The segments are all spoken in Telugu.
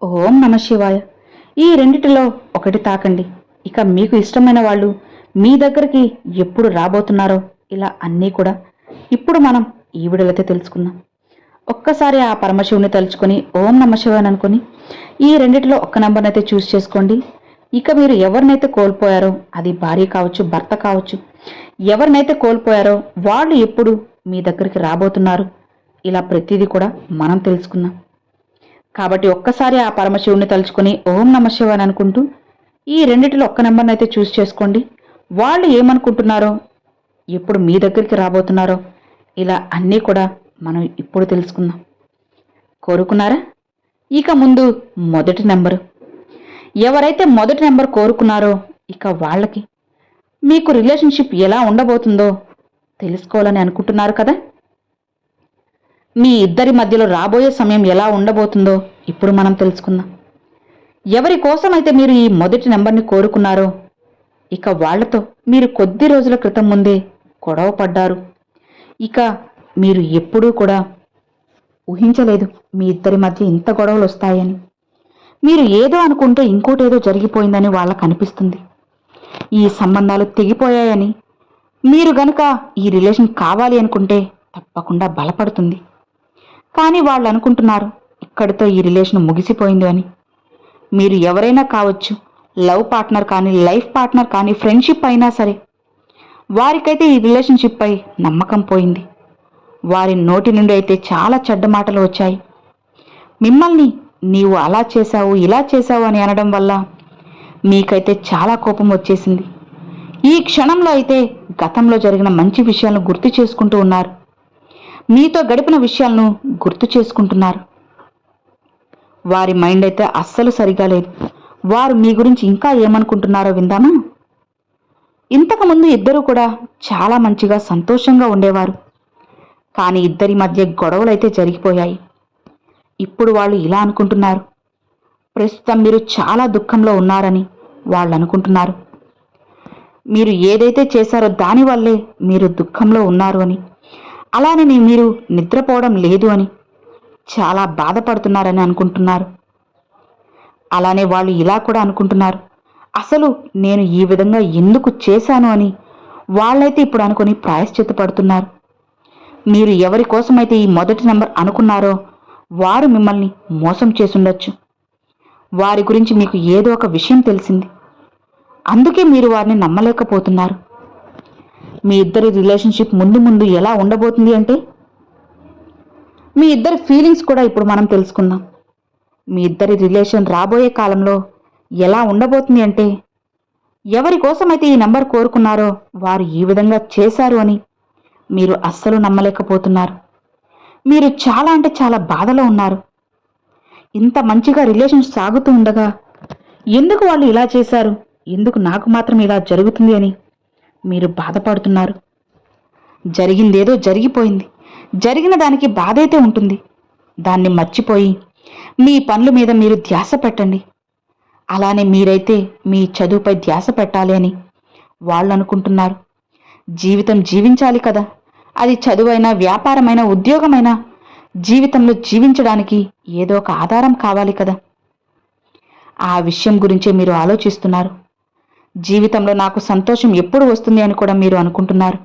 ఓం నమ శివాయ. ఈ రెండిటిలో ఒకటి తాకండి. ఇక మీకు ఇష్టమైన వాళ్ళు మీ దగ్గరికి ఎప్పుడు రాబోతున్నారో ఇలా అన్నీ కూడా ఇప్పుడు మనం ఈ వీడియోలో తెలుసుకుందాం. ఒక్కసారి ఆ పరమశివుని తలుచుకొని ఓం నమ శివాయ అనుకొని ఈ రెండిటిలో ఒక్క నెంబర్నైతే చూస్ చేసుకోండి. ఇక మీరు ఎవరినైతే కోల్పోయారో, అది భార్య కావచ్చు, భర్త కావచ్చు, ఎవరినైతే కోల్పోయారో వాళ్ళు ఎప్పుడు మీ దగ్గరికి రాబోతున్నారు, ఇలా ప్రతిదీ కూడా మనం తెలుసుకుందాం. కాబట్టి ఒక్కసారి ఆ పరమశివుని తలుచుకొని ఓం నమ శివాయ అనుకుంటూ ఈ రెండిటిలో ఒక్క నెంబర్ని అయితే చూస్ చేసుకోండి. వాళ్ళు ఏమనుకుంటున్నారో, ఎప్పుడు మీ దగ్గరికి రాబోతున్నారో, ఇలా అన్నీ కూడా మనం ఇప్పుడు తెలుసుకుందాం. కోరుకున్నారా? ఇక ముందు మొదటి నెంబరు. ఎవరైతే మొదటి నెంబర్ కోరుకున్నారో ఇక వాళ్ళకి మీకు రిలేషన్షిప్ ఎలా ఉండబోతుందో తెలుసుకోవాలని అనుకుంటున్నారు కదా. మీ ఇద్దరి మధ్యలో రాబోయే సమయం ఎలా ఉండబోతుందో ఇప్పుడు మనం తెలుసుకుందాం. ఎవరి కోసమైతే మీరు ఈ మొదటి నెంబర్ని కోరుకున్నారో ఇక వాళ్లతో మీరు కొద్ది రోజుల క్రితం ముందే గొడవ పడ్డారు. ఇక మీరు ఎప్పుడూ కూడా ఊహించలేదు మీ ఇద్దరి మధ్య ఇంత గొడవలు వస్తాయని. మీరు ఏదో అనుకుంటే ఇంకోటేదో జరిగిపోయిందని వాళ్ళకు అనిపిస్తుంది. ఈ సంబంధాలు తెగిపోయాయని, మీరు గనుక ఈ రిలేషన్ కావాలి అనుకుంటే తప్పకుండా బలపడుతుంది. కానీ వాళ్ళు అనుకుంటున్నారు ఇక్కడితో ఈ రిలేషన్ ముగిసిపోయింది అని. మీరు ఎవరైనా కావచ్చు, లవ్ పార్ట్నర్ కానీ, లైఫ్ పార్ట్నర్ కానీ, ఫ్రెండ్షిప్ అయినా సరే, వారికైతే ఈ రిలేషన్షిప్ పై నమ్మకం పోయింది. వారి నోటి నుండి అయితే చాలా చెడ్డ మాటలు వచ్చాయి. మిమ్మల్ని నీవు అలా చేశావు, ఇలా చేశావు అని అనడం వల్ల మీకైతే చాలా కోపం వచ్చేసింది. ఈ క్షణంలో అయితే గతంలో జరిగిన మంచి విషయాలను గుర్తు చేసుకుంటూ ఉన్నారు. మీతో గడిపిన విషయాలను గుర్తు చేసుకుంటున్నారు. వారి మైండ్ అయితే అస్సలు సరిగా లేదు. వారు మీ గురించి ఇంకా ఏమనుకుంటున్నారో విందామా? ఇంతకుముందు ఇద్దరు కూడా చాలా మంచిగా సంతోషంగా ఉండేవారు. కానీ ఇద్దరి మధ్య గొడవలైతే జరిగిపోయాయి. ఇప్పుడు వాళ్ళు ఇలా అనుకుంటున్నారు, ప్రస్తుతం మీరు చాలా దుఃఖంలో ఉన్నారని వాళ్ళు అనుకుంటున్నారు. మీరు ఏదైతే చేశారో దానివల్లే మీరు దుఃఖంలో ఉన్నారు అని, అలానే మీరు నిద్రపోవడం లేదు అని, చాలా బాధపడుతున్నారని అనుకుంటున్నారు. అలానే వాళ్ళు ఇలా కూడా అనుకుంటున్నారు, అసలు నేను ఈ విధంగా ఎందుకు చేశాను అని వాళ్ళైతే ఇప్పుడు అనుకుని ప్రాయశ్చిత్తపడుతున్నారు. మీరు ఎవరి కోసమైతే ఈ మొదటి నెంబర్ అనుకున్నారో వారు మిమ్మల్ని మోసం చేసుండొచ్చు. వారి గురించి మీకు ఏదో ఒక విషయం తెలిసింది. అందుకే మీరు వారిని నమ్మలేకపోతున్నారు. మీ ఇద్దరి రిలేషన్షిప్ ముందు ముందు ఎలా ఉండబోతుంది అంటే, మీ ఇద్దరి ఫీలింగ్స్ కూడా ఇప్పుడు మనం తెలుసుకుందాం. మీ ఇద్దరి రిలేషన్ రాబోయే కాలంలో ఎలా ఉండబోతుంది అంటే, ఎవరి కోసమైతే ఈ నెంబర్ కోరుకున్నారో వారు ఈ విధంగా చేశారు అని మీరు అస్సలు నమ్మలేకపోతున్నారు. మీరు చాలా అంటే చాలా బాధలో ఉన్నారు. ఇంత మంచిగా రిలేషన్ సాగుతూ ఉండగా ఎందుకు వాళ్ళు ఇలా చేశారు, ఎందుకు నాకు మాత్రం ఇలా జరుగుతుంది అని మీరు బాధపడుతున్నారు. జరిగిందేదో జరిగిపోయింది. జరిగిన దానికి బాధ అయితే ఉంటుంది. దాన్ని మర్చిపోయి మీ పనుల మీద మీరు ధ్యాస పెట్టండి. అలానే మీరైతే మీ చదువుపై ధ్యాస పెట్టాలి అని వాళ్ళు అనుకుంటున్నారు. జీవితం జీవించాలి కదా. అది చదువైనా, వ్యాపారమైనా, ఉద్యోగమైనా, జీవితంలో జీవించడానికి ఏదో ఒక ఆధారం కావాలి కదా. ఆ విషయం గురించే మీరు ఆలోచిస్తున్నారు. జీవితంలో నాకు సంతోషం ఎప్పుడు వస్తుంది అని కూడా మీరు అనుకుంటున్నారు.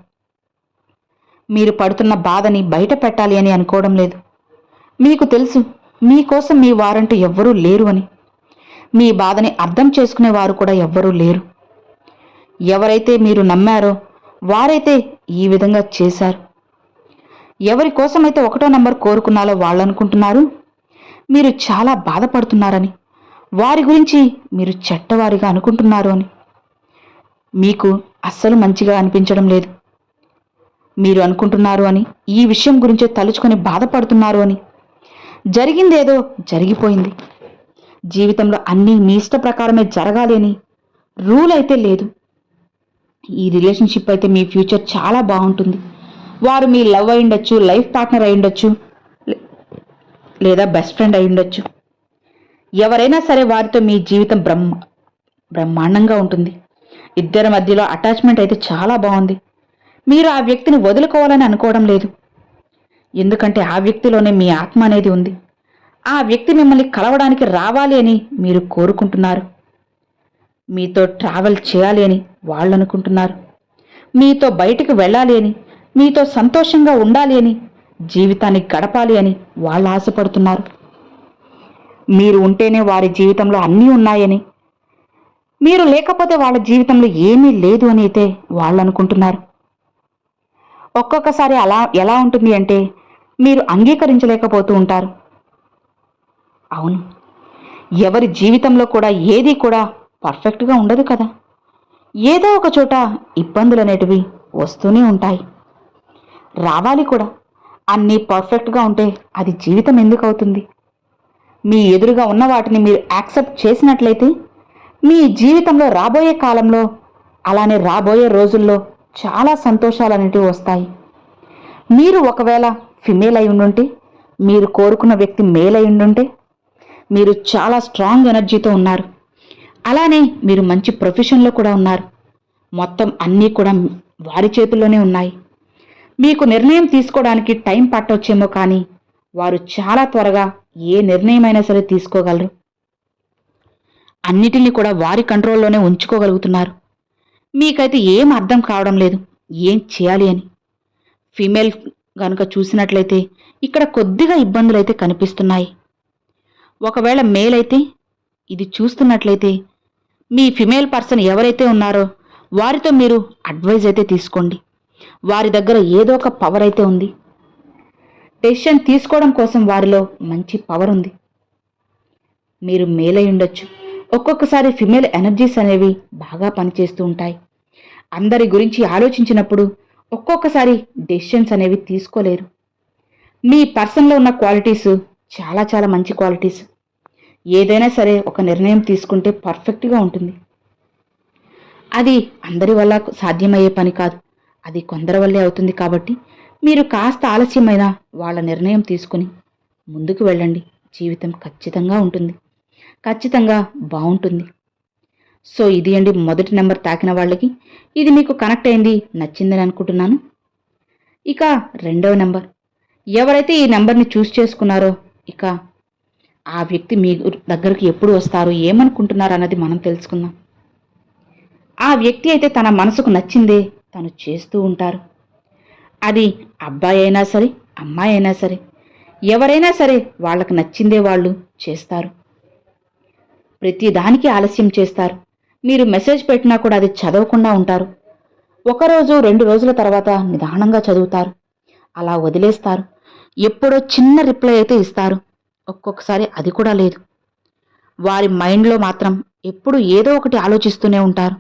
మీరు పడుతున్న బాధని బయట పెట్టాలి అని అనుకోవడం లేదు. మీకు తెలుసు మీకోసం మీ వారంటూ ఎవ్వరూ లేరు అని. మీ బాధని అర్థం చేసుకునేవారు కూడా ఎవ్వరూ లేరు. ఎవరైతే మీరు నమ్మారో వారైతే ఈ విధంగా చేశారు. ఎవరి కోసమైతే ఒకటో నెంబర్ కోరుకున్నారో వాళ్ళు అనుకుంటున్నారు మీరు చాలా బాధపడుతున్నారని, వారి గురించి మీరు చెడ్డవారిగా అనుకుంటున్నారు అని. మీకు అస్సలు మంచిగా అనిపించడం లేదు. మీరు అనుకుంటున్నారు అని, ఈ విషయం గురించే తలుచుకొని బాధపడుతున్నారు అని. జరిగిందేదో జరిగిపోయింది. జీవితంలో అన్నీ మీ ఇష్ట ప్రకారమే జరగాలి అని రూల్ అయితే లేదు. ఈ రిలేషన్షిప్ అయితే మీ ఫ్యూచర్ చాలా బాగుంటుంది. వారు మీ లవ్ అయి ఉండొచ్చు, లైఫ్ పార్ట్నర్ అయి ఉండొచ్చు, లేదా బెస్ట్ ఫ్రెండ్ అయి ఉండొచ్చు. ఎవరైనా సరే వారితో మీ జీవితం బ్రహ్మాండంగా ఉంటుంది. ఇద్దరి మధ్యలో అటాచ్మెంట్ అయితే చాలా బాగుంది. మీరు ఆ వ్యక్తిని వదులుకోవాలని అనుకోవడం లేదు. ఎందుకంటే ఆ వ్యక్తిలోనే మీ ఆత్మ అనేది ఉంది. ఆ వ్యక్తి మిమ్మల్ని కలవడానికి రావాలి అని మీరు కోరుకుంటున్నారు. మీతో ట్రావెల్ చేయాలి అని వాళ్ళు అనుకుంటున్నారు. మీతో బయటికి వెళ్ళాలి అని, మీతో సంతోషంగా ఉండాలి అని, జీవితాన్ని గడపాలి అని వాళ్ళు ఆశపడుతున్నారు. మీరు ఉంటేనే వారి జీవితంలో అన్నీ ఉన్నాయని, మీరు లేకపోతే వాళ్ళ జీవితంలో ఏమీ లేదు అని అయితే వాళ్ళు అనుకుంటున్నారు. ఒక్కొక్కసారి అలా ఎలా ఉంటుంది అంటే మీరు అంగీకరించలేకపోతూ ఉంటారు. అవును, ఎవరి జీవితంలో కూడా ఏదీ కూడా పర్ఫెక్ట్గా ఉండదు కదా. ఏదో ఒక చోట ఇబ్బందులు అనేటివి వస్తూనే ఉంటాయి, రావాలి కూడా. అన్నీ పర్ఫెక్ట్గా ఉంటే అది జీవితం ఎందుకు అవుతుంది? మీ ఎదురుగా ఉన్న వాటిని మీరు యాక్సెప్ట్ చేసినట్లయితే మీ జీవితంలో రాబోయే కాలంలో, అలానే రాబోయే రోజుల్లో చాలా సంతోషాలు అనేటివి వస్తాయి. మీరు ఒకవేళ ఫిమేల్ అయి ఉండుంటే, మీరు కోరుకున్న వ్యక్తి మేల్ అయి ఉండుంటే, మీరు చాలా స్ట్రాంగ్ ఎనర్జీతో ఉన్నారు. అలానే మీరు మంచి ప్రొఫెషన్లో కూడా ఉన్నారు. మొత్తం అన్నీ కూడా వారి చేతుల్లోనే ఉన్నాయి. మీకు నిర్ణయం తీసుకోవడానికి టైం పట్టొచ్చేమో, కానీ వారు చాలా త్వరగా ఏ నిర్ణయమైనా సరే తీసుకోగలరు. అన్నిటినీ కూడా వారి కంట్రోల్లోనే ఉంచుకోగలుగుతున్నారు. మీకైతే ఏం అర్థం కావడం లేదు ఏం చేయాలి అని. ఫీమేల్ గనుక చూసినట్లయితే ఇక్కడ కొద్దిగా ఇబ్బందులు అయితే కనిపిస్తున్నాయి. ఒకవేళ మేల్ అయితే ఇది చూస్తున్నట్లయితే మీ ఫిమేల్ పర్సన్ ఎవరైతే ఉన్నారో వారితో మీరు అడ్వైజ్ అయితే తీసుకోండి. వారి దగ్గర ఏదో ఒక పవర్ అయితే ఉంది. డెసిషన్ తీసుకోవడం కోసం వారిలో మంచి పవర్ ఉంది. మీరు మేల్ అయి ఉండొచ్చు. ఒక్కొక్కసారి ఫిమేల్ ఎనర్జీస్ అనేవి బాగా పనిచేస్తూ ఉంటాయి. అందరి గురించి ఆలోచించినప్పుడు ఒక్కొక్కసారి డెసిషన్స్ అనేవి తీసుకోలేరు. మీ పర్సన్లో ఉన్న క్వాలిటీస్ చాలా చాలా మంచి క్వాలిటీస్. ఏదైనా సరే ఒక నిర్ణయం తీసుకుంటే పర్ఫెక్ట్గా ఉంటుంది. అది అందరి వల్ల సాధ్యమయ్యే పని కాదు, అది కొందరి వల్లే అవుతుంది. కాబట్టి మీరు కాస్త ఆలస్యమైన వాళ్ళ నిర్ణయం తీసుకుని ముందుకు వెళ్ళండి. జీవితం ఖచ్చితంగా ఉంటుంది, ఖచ్చితంగా బాగుంటుంది. సో ఇది అండి మొదటి నెంబర్ తాకిన వాళ్ళకి ఇది మీకు కనెక్ట్ అయింది, నచ్చిందని అనుకుంటున్నాను. ఇక రెండవ నెంబర్, ఎవరైతే ఈ నెంబర్ని చూస్ చేసుకున్నారో ఇక ఆ వ్యక్తి మీ దగ్గరికి ఎప్పుడు వస్తారు, ఏమనుకుంటున్నారు అన్నది మనం తెలుసుకుందాం. ఆ వ్యక్తి అయితే తన మనసుకు నచ్చిందే తను చేస్తూ ఉంటారు. అది అబ్బాయి అయినా సరే, అమ్మాయి అయినా సరే, ఎవరైనా సరే వాళ్ళకు నచ్చిందే వాళ్ళు చేస్తారు. ప్రతి దానికి ఆలస్యం చేస్తారు. మీరు మెసేజ్ పెట్టినా కూడా అది చదవకుండా ఉంటారు. ఒకరోజు 2 రోజుల తర్వాత నిదానంగా చదువుతారు, అలా వదిలేస్తారు. ఎప్పుడో చిన్న రిప్లై అయితే ఇస్తారు, ఒక్కొక్కసారి అది కూడా లేదు. వారి మైండ్లో మాత్రం ఎప్పుడు ఏదో ఒకటి ఆలోచిస్తూనే ఉంటారు.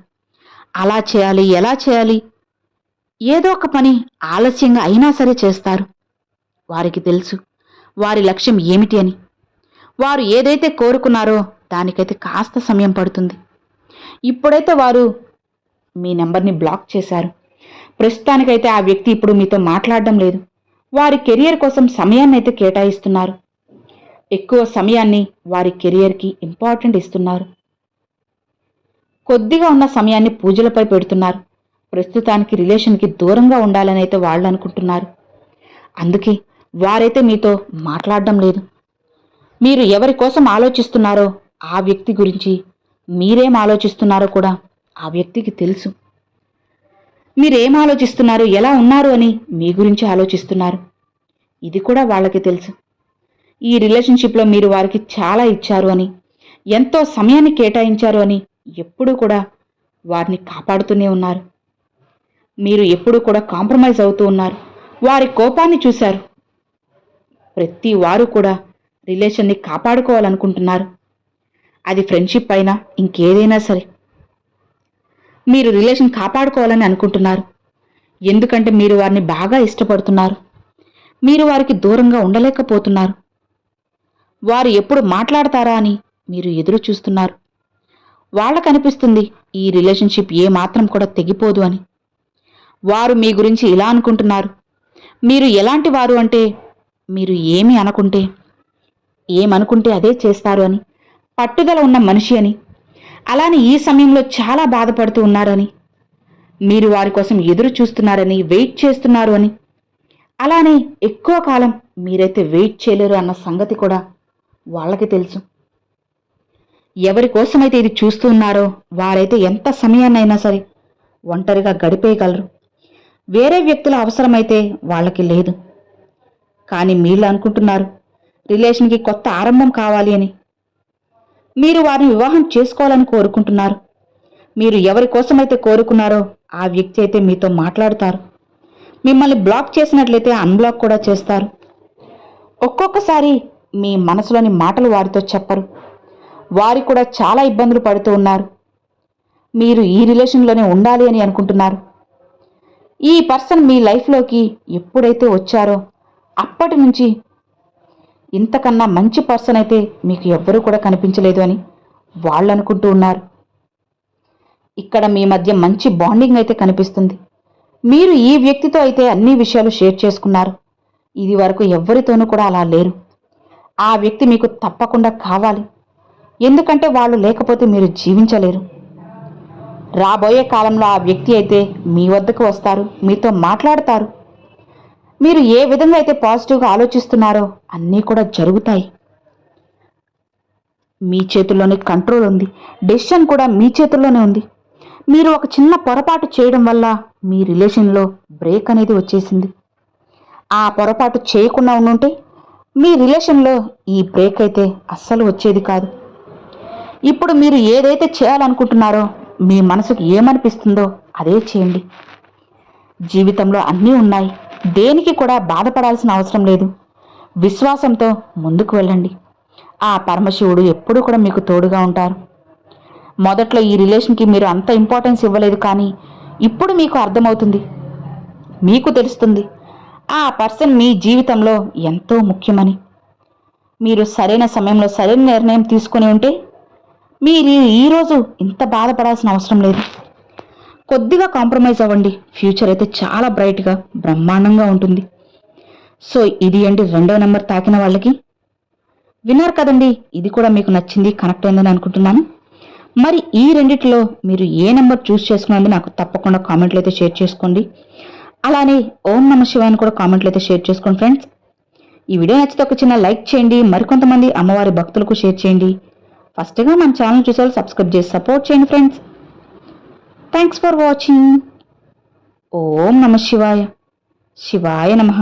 అలా చేయాలి, ఎలా చేయాలి, ఏదో ఒక పని ఆలస్యంగా అయినా సరే చేస్తారు. వారికి తెలుసు వారి లక్ష్యం ఏమిటి అని. వారు ఏదైతే కోరుకున్నారో దానికైతే కాస్త సమయం పడుతుంది. ఇప్పుడైతే వారు మీ నెంబర్ని బ్లాక్ చేశారు. ప్రస్తుతానికైతే ఆ వ్యక్తి ఇప్పుడు మీతో మాట్లాడడం లేదు. వారి కెరియర్ కోసం సమయాన్ని అయితే కేటాయిస్తున్నారు. ఎక్కువ సమయాన్ని వారి కెరియర్కి ఇంపార్టెంట్ ఇస్తున్నారు. కొద్దిగా ఉన్న సమయాన్ని పూజలపై పెడుతున్నారు. ప్రస్తుతానికి రిలేషన్కి దూరంగా ఉండాలని అయితే వాళ్ళు అనుకుంటున్నారు. అందుకే వారైతే మీతో మాట్లాడడం లేదు. మీరు ఎవరి కోసం ఆలోచిస్తున్నారో ఆ వ్యక్తి గురించి, మీరేం ఆలోచిస్తున్నారో కూడా ఆ వ్యక్తికి తెలుసు. మీరేం ఆలోచిస్తున్నారు, ఎలా ఉన్నారు అని మీ గురించి ఆలోచిస్తున్నారు. ఇది కూడా వాళ్ళకి తెలుసు. ఈ రిలేషన్షిప్లో మీరు వారికి చాలా ఇచ్చారు అని, ఎంతో సమయాన్ని కేటాయించారు అని ఎప్పుడూ కూడా వారిని కాపాడుతూనే ఉన్నారు. మీరు ఎప్పుడూ కూడా కాంప్రమైజ్ అవుతూ ఉన్నారు. వారి కోపాన్ని చూశారు. ప్రతి వారు కూడా రిలేషన్ని కాపాడుకోవాలనుకుంటున్నారు. అది ఫ్రెండ్షిప్ అయినా ఇంకేదైనా సరే మీరు రిలేషన్ కాపాడుకోవాలని అనుకుంటున్నారు. ఎందుకంటే మీరు వారిని బాగా ఇష్టపడుతున్నారు. మీరు వారికి దూరంగా ఉండలేకపోతున్నారు. వారు ఎప్పుడు మాట్లాడతారా అని మీరు ఎదురు చూస్తున్నారు. వాళ్ళకనిపిస్తుంది ఈ రిలేషన్షిప్ ఏమాత్రం కూడా తెగిపోదు అని. వారు మీ గురించి ఇలా అనుకుంటున్నారు. మీరు ఎలాంటి వారు అంటే, మీరు ఏమనుకుంటే అదే చేస్తారు అని, పట్టుదల ఉన్న మనిషి అని, అలానే ఈ సమయంలో చాలా బాధపడుతూ ఉన్నారని, మీరు వారి కోసం ఎదురు చూస్తున్నారని, వెయిట్ చేస్తున్నారు అని, అలానే ఎక్కువ కాలం మీరైతే వెయిట్ చేయలేరు అన్న సంగతి కూడా వాళ్ళకి తెలుసు. ఎవరి కోసమైతే ఇది చూస్తూ ఉన్నారో వారైతే ఎంత సమయాన్నైనా సరే ఒంటరిగా గడిపేయగలరు. వేరే వ్యక్తుల అవసరమైతే వాళ్ళకి లేదు. కానీ మీరు అనుకుంటున్నారు రిలేషన్కి కొత్త ఆరంభం కావాలి అని. మీరు వారిని వివాహం చేసుకోవాలని కోరుకుంటున్నారు. మీరు ఎవరి కోసమైతే కోరుకున్నారో ఆ వ్యక్తి అయితే మీతో మాట్లాడుతారు. మిమ్మల్ని బ్లాక్ చేసినట్లయితే అన్బ్లాక్ కూడా చేస్తారు. ఒక్కొక్కసారి మీ మనసులోని మాటలు వారితో చెప్పరు. వారు కూడా చాలా ఇబ్బందులు పడుతూ ఉన్నారు. మీరు ఈ రిలేషన్లోనే ఉండాలి అని అనుకుంటున్నారు. ఈ పర్సన్ మీ లైఫ్లోకి ఎప్పుడైతే వచ్చారో అప్పటి నుంచి ఇంతకన్నా మంచి పర్సన్ అయితే మీకు ఎవ్వరూ కూడా కనిపించలేదు అని వాళ్ళు అనుకుంటూ ఉన్నారు. ఇక్కడ మీ మధ్య మంచి బాండింగ్ అయితే కనిపిస్తుంది. మీరు ఈ వ్యక్తితో అయితే అన్ని విషయాలు షేర్ చేసుకున్నారు. ఇది వరకు ఎవ్వరితోనూ కూడా అలా లేరు. ఆ వ్యక్తి మీకు తప్పకుండా కావాలి. ఎందుకంటే వాళ్ళు లేకపోతే మీరు జీవించలేరు. రాబోయే కాలంలో ఆ వ్యక్తి అయితే మీ వద్దకు వస్తారు, మీతో మాట్లాడతారు. మీరు ఏ విధంగా అయితే పాజిటివ్గా ఆలోచిస్తున్నారో అన్నీ కూడా జరుగుతాయి. మీ చేతుల్లోనే కంట్రోల్ ఉంది. డెసిషన్ కూడా మీ చేతుల్లోనే ఉంది. మీరు ఒక చిన్న పొరపాటు చేయడం వల్ల మీ రిలేషన్లో బ్రేక్ అనేది వచ్చేసింది. ఆ పొరపాటు చేయకుండా ఉండుంటే మీ రిలేషన్లో ఈ బ్రేక్ అయితే అస్సలు వచ్చేది కాదు. ఇప్పుడు మీరు ఏదైతే చేయాలనుకుంటున్నారో మీ మనసుకు ఏమనిపిస్తుందో అదే చేయండి. జీవితంలో అన్నీ ఉన్నాయి. దేనికి కూడా బాధపడాల్సిన అవసరం లేదు. విశ్వాసంతో ముందుకు వెళ్ళండి. ఆ పరమశివుడు ఎప్పుడూ కూడా మీకు తోడుగా ఉంటారు. మొదట్లో ఈ రిలేషన్కి మీరు అంత ఇంపార్టెన్స్ ఇవ్వలేదు, కానీ ఇప్పుడు మీకు అర్థమవుతుంది. మీకు తెలుస్తుంది ఆ పర్సన్ మీ జీవితంలో ఎంతో ముఖ్యమని. మీరు సరైన సమయంలో సరైన నిర్ణయం తీసుకుని ఉంటే మీరు ఈరోజు ఇంత బాధపడాల్సిన అవసరం లేదు. కొద్దిగా కాంప్రమైజ్ అవ్వండి. ఫ్యూచర్ అయితే చాలా బ్రైట్గా బ్రహ్మాండంగా ఉంటుంది. సో ఇది అండి 2వ నెంబర్ తాకిన వాళ్ళకి. విన్నారు కదండి, ఇది కూడా మీకు నచ్చింది, కనెక్ట్ అయిందని అనుకుంటున్నాను. మరి ఈ రెండిట్లో మీరు ఏ నెంబర్ చూస్ చేసుకున్నది నాకు తప్పకుండా కామెంట్లు అయితే షేర్ చేసుకోండి. అలానే ఓం నమః శివాయని కూడా కామెంట్లు అయితే షేర్ చేసుకోండి ఫ్రెండ్స్. ఈ వీడియో నచ్చితే ఒక చిన్న లైక్ చేయండి. మరికొంతమంది అమ్మవారి భక్తులకు షేర్ చేయండి. ఫస్ట్గా మన ఛానల్ చూసే వాళ్ళు సబ్స్క్రైబ్ చేసి సపోర్ట్ చేయండి ఫ్రెండ్స్. Thanks for watching. ఓం నమః శివాయ. శివాయ నమః.